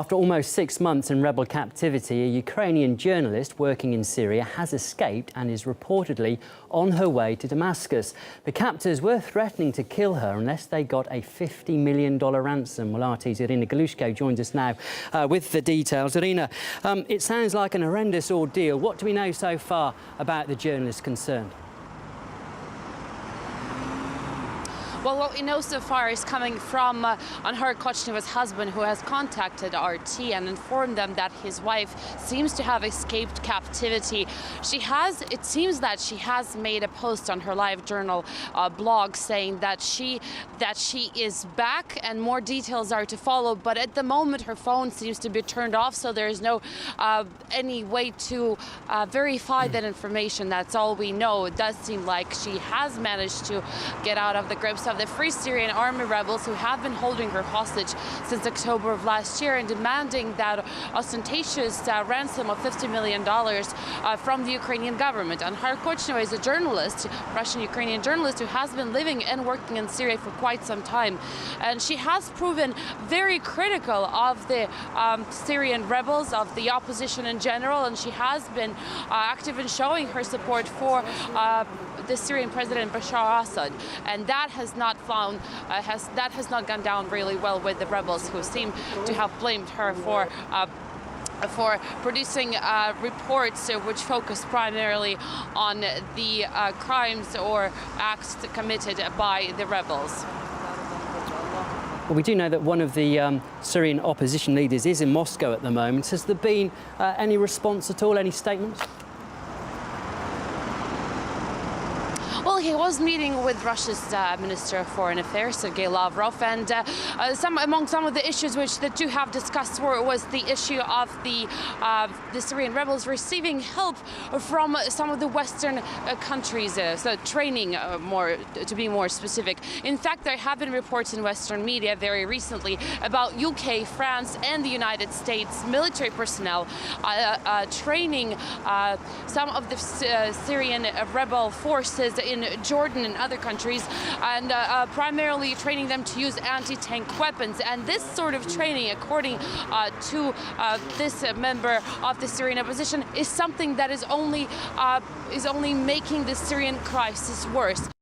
After almost 6 months in rebel captivity, a Ukrainian journalist working in Syria has escaped and is reportedly on her way to Damascus. The captors were threatening to kill her unless they got a $50 million ransom. Well, RT's Irina Galushko joins us now with the details. Irina, it sounds like an horrendous ordeal. What do we know so far about the journalist concerned? Well, what we know so far is coming from Anhar Kochneva's husband, who has contacted RT and informed them that his wife seems to have escaped captivity. It seems that she has made a post on her live journal blog saying that she is back and more details are to follow. But at the moment, her phone seems to be turned off, so there is no any way to verify that information. That's all we know. It does seem like she has managed to get out of the grips of the Free Syrian Army rebels, who have been holding her hostage since October of last year and demanding that ostentatious ransom of $50 million from the Ukrainian government. Anhar Kochneva is a journalist, Russian-Ukrainian journalist, who has been living and working in Syria for quite some time. And she has proven very critical of the Syrian rebels, of the opposition in general, and she has been active in showing her support for the Syrian President Bashar Assad, and that has not gone down really well with the rebels, who seem to have blamed her for producing reports which focus primarily on the crimes or acts committed by the rebels. Well, we do know that one of the Syrian opposition leaders is in Moscow at the moment. Has there been any response at all, any statements? Well, he was meeting with Russia's Minister of Foreign Affairs, Sergei Lavrov, and among some of the issues which the two have discussed was the issue of the Syrian rebels receiving help from some of the Western countries, so training, to be more specific. In fact, there have been reports in Western media very recently about UK, France, and the United States military personnel training some of the Syrian rebel forces in Jordan and other countries, and primarily training them to use anti-tank weapons. And this sort of training, according to this member of the Syrian opposition, is something that is only making the Syrian crisis worse.